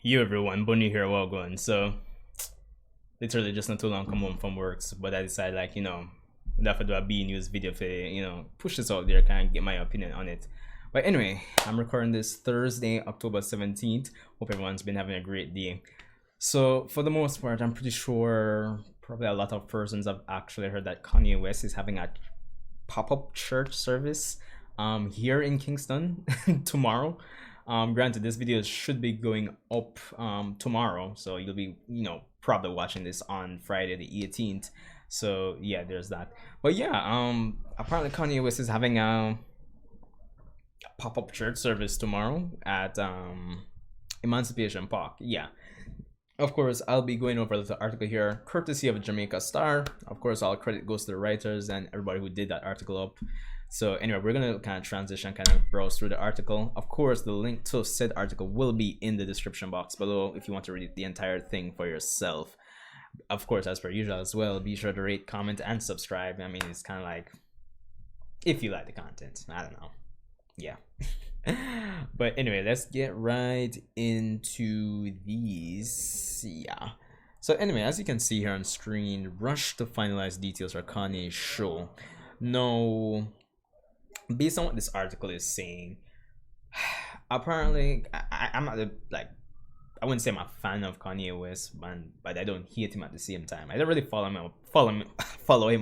You everyone, Bunny here, well going. So literally just not too long come home from work, but I decided that for do a B news video for push this out there, kind of get my opinion on it. But anyway, I'm recording this Thursday, October 17th. Hope everyone's been having a great day. So for the most part, I'm pretty sure probably a lot of persons have actually heard that Kanye West is having a pop-up church service here in Kingston tomorrow. Granted, this video should be going up tomorrow, so you'll be probably watching this on Friday the 18th. So yeah, there's that. But yeah, apparently Kanye West is having a pop-up church service tomorrow at Emancipation Park. Yeah, of course I'll be going over the article here courtesy of Jamaica Star. Of course, all credit goes to the writers and everybody who did that article up. So anyway, we're gonna kind of transition, kind of browse through the article. Of course, the link to said article will be in the description box below if you want to read the entire thing for yourself. Of course, as per usual as well, be sure to rate, comment, and subscribe. I mean, it's kind of like if you like the content. I don't know. Yeah. But anyway, let's get right into these. Yeah. So anyway, as you can see here on screen, rush to finalize details for Kanye's show. No. Based on what this article is saying, apparently I'm not I wouldn't say I'm a fan of Kanye West, but I don't hate him at the same time. I don't really follow him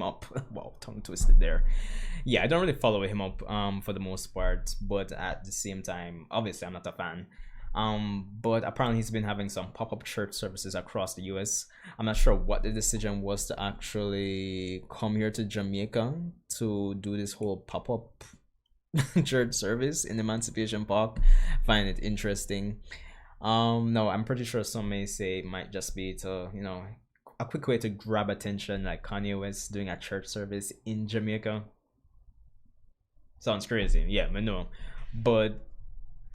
up. Wow, tongue twisted there. Yeah, I don't really follow him up for the most part, but at the same time, obviously I'm not a fan. But apparently he's been having some pop-up church services across the US. I'm not sure what the decision was to actually come here to Jamaica to do this whole pop-up church service in Emancipation Park. Find it interesting. No, I'm pretty sure some may say it might just be to, a quick way to grab attention, like Kanye West doing a church service in Jamaica. Sounds crazy, yeah, I know. But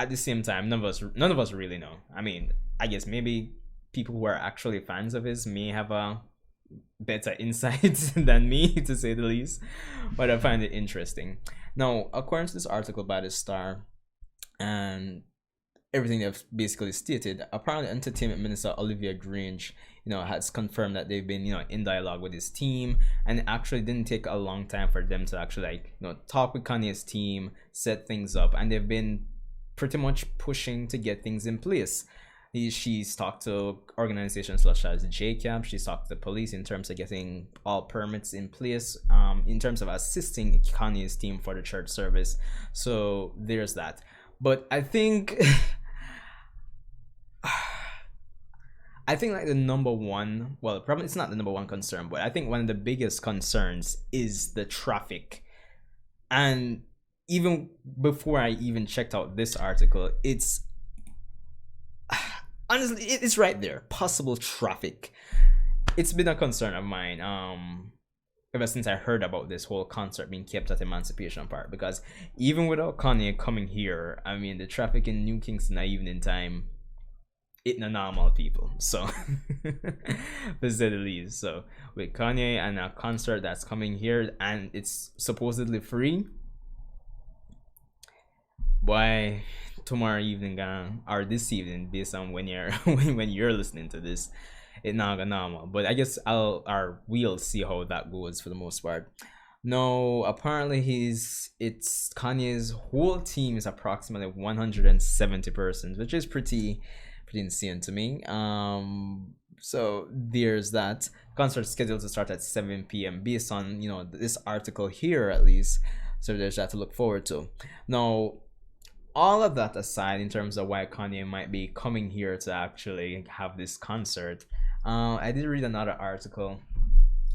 at the same time, none of us really know. I mean, I guess maybe people who are actually fans of his may have a better insight than me, to say the least. But I find it interesting. Now, according to this article by the Star and everything they've basically stated, apparently Entertainment Minister Olivia Grange, has confirmed that they've been, in dialogue with his team, and it actually didn't take a long time for them to actually talk with Kanye's team, set things up, and they've been pretty much pushing to get things in place. She's talked to organizations such as JCAB. She's talked to the police in terms of getting all permits in place, in terms of assisting Kanye's team for the church service. So there's that. But I think like the number one, well, probably it's not the number one concern, but I think one of the biggest concerns is the traffic. And even before I even checked out this article, it's honestly, it's right there. Possible traffic. It's been a concern of mine ever since I heard about this whole concert being kept at Emancipation Park, because even without Kanye coming here, I mean, the traffic in New Kingston at evening time, it's not normal, people. So to say the least. So with Kanye and a concert that's coming here and it's supposedly free, why tomorrow evening or this evening, based on when you're when you're listening to this, it's not normal. But I guess we'll see how that goes for the most part. No, apparently it's Kanye's whole team is approximately 170 persons, which is pretty insane to me. So there's that. Concert scheduled to start at 7 p.m. based on this article here, at least. So there's that to look forward to. Now, all of that aside, in terms of why Kanye might be coming here to actually have this concert, I did read another article.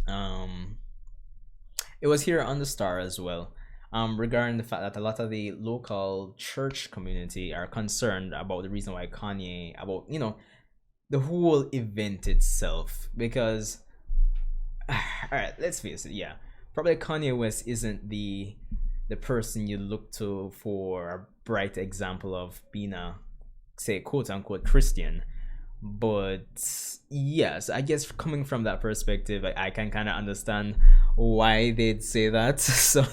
It was here on the Star as well, regarding the fact that a lot of the local church community are concerned about the reason why Kanye, about the whole event itself. Because all right, let's face it, yeah, probably Kanye West isn't the person you look to for a bright example of being a, say, quote unquote Christian. But yes, I guess coming from that perspective, I can kind of understand why they'd say that. So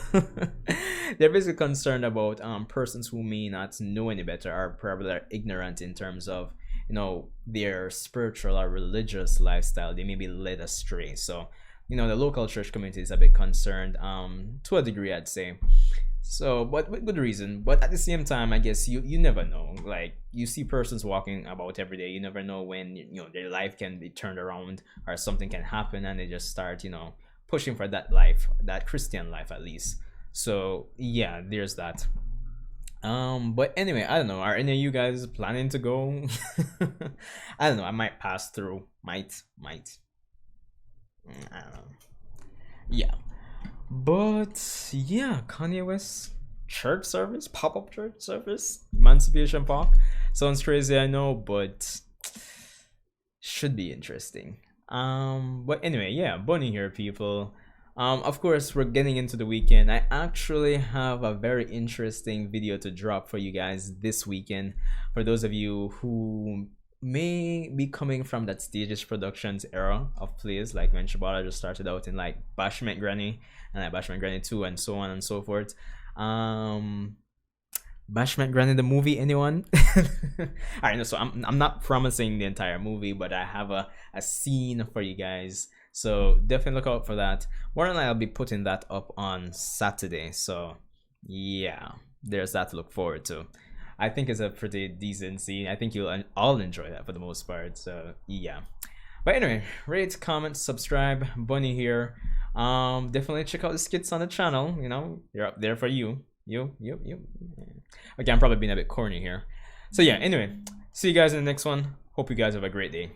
they're basically concerned about persons who may not know any better, or probably are ignorant in terms of you know, their spiritual or religious lifestyle, they may be led astray. So, you know, the local church community is a bit concerned, to a degree, I'd say. So, but with good reason. But at the same time, I guess you never know. Like, you see persons walking about every day. You never know when, you know, their life can be turned around or something can happen, and they just start, you know, pushing for that life, that Christian life at least. So yeah, there's that. But anyway, I don't know. Are any of you guys planning to go? I don't know. I might pass through. Might. I don't know. Yeah. But yeah, Kanye West church service, pop-up church service, Emancipation Park. Sounds crazy, I know, but should be interesting. But anyway, yeah, Bunny here, people. Of course, we're getting into the weekend. I actually have a very interesting video to drop for you guys this weekend. For those of you who may be coming from that Stages Productions era of plays, like when Shebada just started out in like Bashment Granny and like Bashment Granny 2 and so on and so forth. Bashment Granny the movie, anyone? Alright, no, so I'm not promising the entire movie, but I have a scene for you guys. So definitely look out for that. More than likely, I'll be putting that up on Saturday. So yeah, there's that to look forward to. I think it's a pretty decent scene. I think you'll all enjoy that for the most part. So yeah. But anyway, rate, comment, subscribe. Bunny here. Definitely check out the skits on the channel. You know, they're up there for you. You. Okay, I'm probably being a bit corny here. So yeah, anyway, see you guys in the next one. Hope you guys have a great day.